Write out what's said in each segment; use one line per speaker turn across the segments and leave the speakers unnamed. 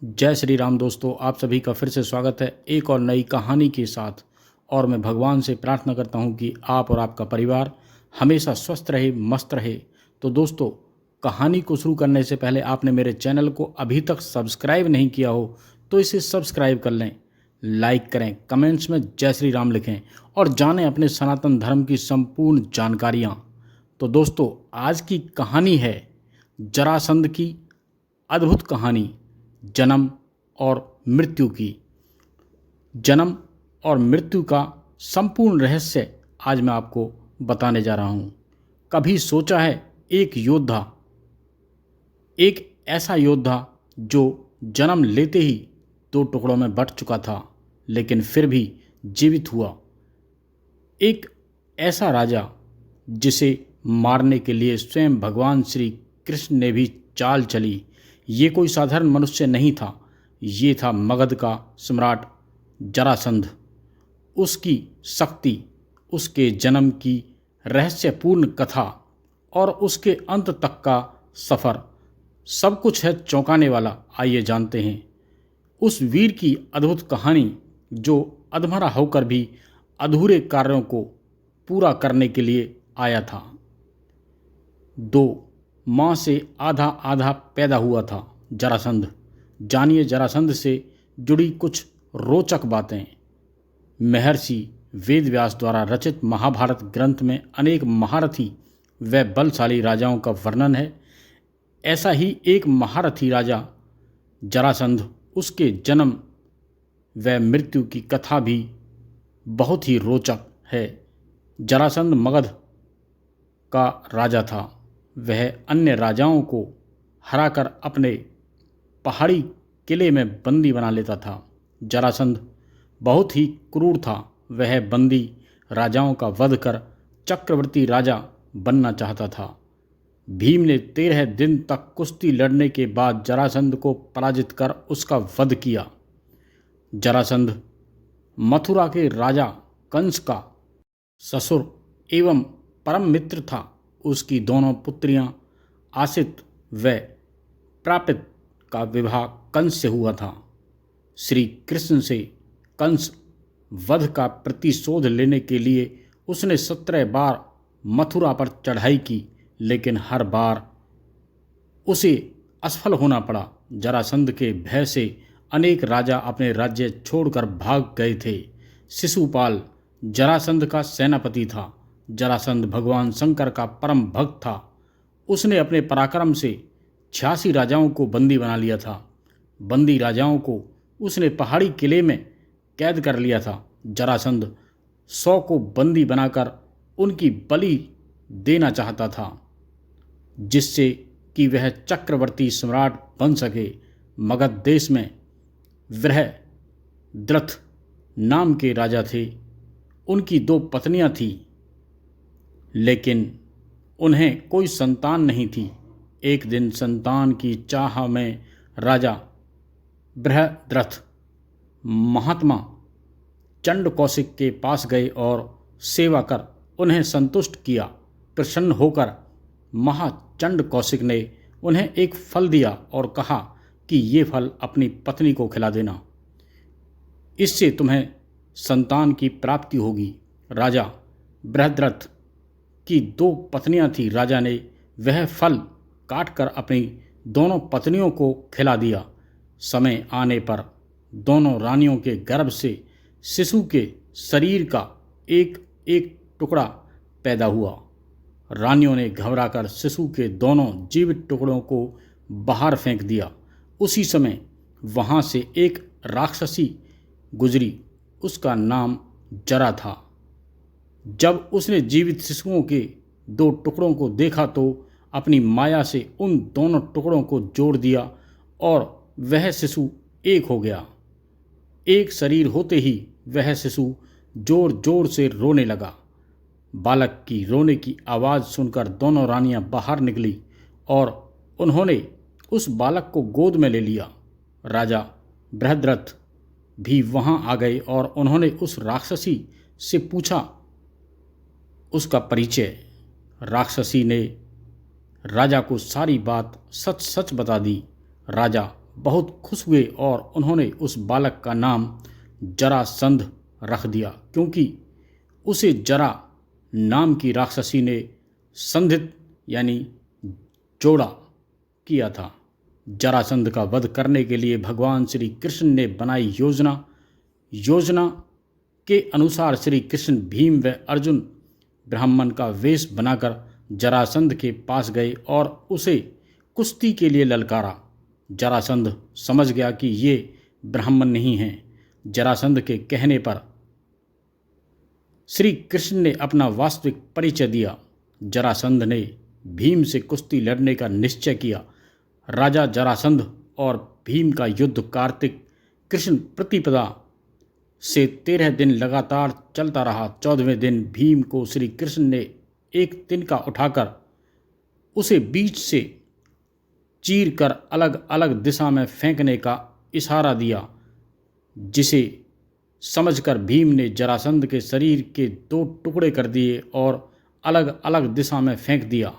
जय श्री राम दोस्तों, आप सभी का फिर से स्वागत है एक और नई कहानी के साथ। और मैं भगवान से प्रार्थना करता हूं कि आप और आपका परिवार हमेशा स्वस्थ रहे, मस्त रहे। तो दोस्तों, कहानी को शुरू करने से पहले आपने मेरे चैनल को अभी तक सब्सक्राइब नहीं किया हो तो इसे सब्सक्राइब कर लें, लाइक करें, कमेंट्स में जय श्री राम लिखें और जानें अपने सनातन धर्म की संपूर्ण जानकारियाँ। तो दोस्तों, आज की कहानी है जरासंध की अद्भुत कहानी, जन्म और मृत्यु की। जन्म और मृत्यु का संपूर्ण रहस्य आज मैं आपको बताने जा रहा हूँ। कभी सोचा है एक ऐसा योद्धा जो जन्म लेते ही दो टुकड़ों में बंट चुका था लेकिन फिर भी जीवित हुआ। एक ऐसा राजा जिसे मारने के लिए स्वयं भगवान श्री कृष्ण ने भी चाल चली। ये कोई साधारण मनुष्य नहीं था, ये था मगध का सम्राट जरासंध। उसकी शक्ति, उसके जन्म की रहस्यपूर्ण कथा और उसके अंत तक का सफ़र, सब कुछ है चौंकाने वाला। आइए जानते हैं उस वीर की अद्भुत कहानी जो अधमरा होकर भी अधूरे कार्यों को पूरा करने के लिए आया था। दो माँ से आधा आधा पैदा हुआ था जरासंध। जानिए जरासंध से जुड़ी कुछ रोचक बातें। महर्षि वेदव्यास द्वारा रचित महाभारत ग्रंथ में अनेक महारथी व बलशाली राजाओं का वर्णन है। ऐसा ही एक महारथी राजा जरासंध, उसके जन्म व मृत्यु की कथा भी बहुत ही रोचक है। जरासंध मगध का राजा था। वह अन्य राजाओं को हराकर अपने पहाड़ी किले में बंदी बना लेता था। जरासंध बहुत ही क्रूर था। वह बंदी राजाओं का वध कर चक्रवर्ती राजा बनना चाहता था। भीम ने 13 दिन तक कुश्ती लड़ने के बाद जरासंध को पराजित कर उसका वध किया। जरासंध मथुरा के राजा कंस का ससुर एवं परम मित्र था। उसकी दोनों पुत्रियां आसित व प्रापित का विवाह कंस से हुआ था। श्री कृष्ण से कंस वध का प्रतिशोध लेने के लिए उसने 17 बार मथुरा पर चढ़ाई की, लेकिन हर बार उसे असफल होना पड़ा। जरासंध के भय से अनेक राजा अपने राज्य छोड़कर भाग गए थे। शिशुपाल जरासंध का सेनापति था। जरासंध भगवान शंकर का परम भक्त था। उसने अपने पराक्रम से 86 राजाओं को बंदी बना लिया था। बंदी राजाओं को उसने पहाड़ी किले में कैद कर लिया था। जरासंध 100 को बंदी बनाकर उनकी बलि देना चाहता था, जिससे कि वह चक्रवर्ती सम्राट बन सके। मगध देश में बृहद्रथ नाम के राजा थे। उनकी 2 पत्नियां थीं, लेकिन उन्हें कोई संतान नहीं थी। एक दिन संतान की चाह में राजा बृहद्रथ महात्मा चंड कौशिक के पास गए और सेवा कर उन्हें संतुष्ट किया। प्रसन्न होकर महाचंड कौशिक ने उन्हें एक फल दिया और कहा कि ये फल अपनी पत्नी को खिला देना, इससे तुम्हें संतान की प्राप्ति होगी। राजा बृहद्रथ की 2 पत्नियां थीं। राजा ने वह फल काटकर अपनी दोनों पत्नियों को खिला दिया। समय आने पर दोनों रानियों के गर्भ से शिशु के शरीर का एक एक टुकड़ा पैदा हुआ। रानियों ने घबराकर शिशु के दोनों जीवित टुकड़ों को बाहर फेंक दिया। उसी समय वहाँ से एक राक्षसी गुजरी। उसका नाम जरा था। जब उसने जीवित शिशुओं के 2 टुकड़ों को देखा तो अपनी माया से उन दोनों टुकड़ों को जोड़ दिया और वह शिशु एक हो गया। एक शरीर होते ही वह शिशु जोर जोर से रोने लगा। बालक की रोने की आवाज़ सुनकर दोनों रानियां बाहर निकली और उन्होंने उस बालक को गोद में ले लिया। राजा बृहद्रथ भी वहां आ गए और उन्होंने उस राक्षसी से पूछा उसका परिचय। राक्षसी ने राजा को सारी बात सच सच बता दी। राजा बहुत खुश हुए और उन्होंने उस बालक का नाम जरासंध रख दिया, क्योंकि उसे जरा नाम की राक्षसी ने संधित यानी जोड़ा किया था। जरासंध का वध करने के लिए भगवान श्री कृष्ण ने बनाई योजना के अनुसार श्री कृष्ण, भीम व अर्जुन ब्राह्मण का वेश बनाकर जरासंध के पास गए और उसे कुश्ती के लिए ललकारा। जरासंध समझ गया कि ये ब्राह्मण नहीं हैं। जरासंध के कहने पर श्री कृष्ण ने अपना वास्तविक परिचय दिया। जरासंध ने भीम से कुश्ती लड़ने का निश्चय किया। राजा जरासंध और भीम का युद्ध कार्तिक कृष्ण प्रतिपदा से 13 दिन लगातार चलता रहा। 14वें दिन भीम को श्री कृष्ण ने एक तिनका उठाकर उसे बीच से चीर कर अलग अलग दिशा में फेंकने का इशारा दिया, जिसे समझकर भीम ने जरासंध के शरीर के 2 टुकड़े कर दिए और अलग अलग दिशा में फेंक दिया,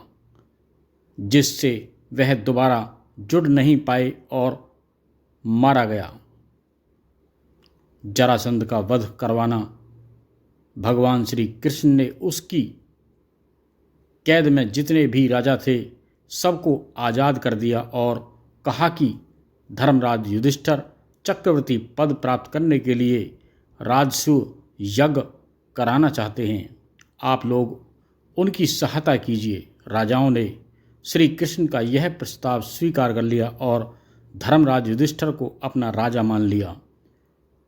जिससे वह दोबारा जुड़ नहीं पाए और मारा गया। जरासंध का वध करवाना भगवान श्री कृष्ण ने उसकी कैद में जितने भी राजा थे सबको आज़ाद कर दिया और कहा कि धर्मराज युधिष्ठिर चक्रवर्ती पद प्राप्त करने के लिए राजसूय यज्ञ कराना चाहते हैं। आप लोग उनकी सहायता कीजिए। राजाओं ने श्री कृष्ण का यह प्रस्ताव स्वीकार कर लिया और धर्मराज युधिष्ठिर को अपना राजा मान लिया।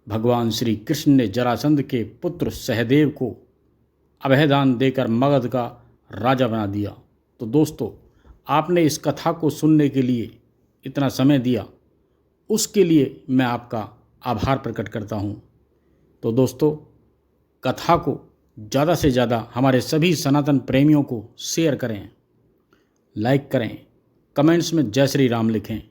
भगवान श्री कृष्ण ने जरासंध के पुत्र सहदेव को अभयदान देकर मगध का राजा बना दिया। तो दोस्तों, आपने इस कथा को सुनने के लिए इतना समय दिया, उसके लिए मैं आपका आभार प्रकट करता हूँ। तो दोस्तों, कथा को ज़्यादा से ज़्यादा हमारे सभी सनातन प्रेमियों को शेयर करें, लाइक करें, कमेंट्स में जय श्री राम लिखें।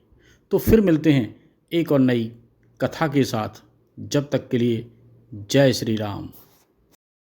तो फिर मिलते हैं एक और नई कथा के साथ। जब तक के लिए जय श्री राम।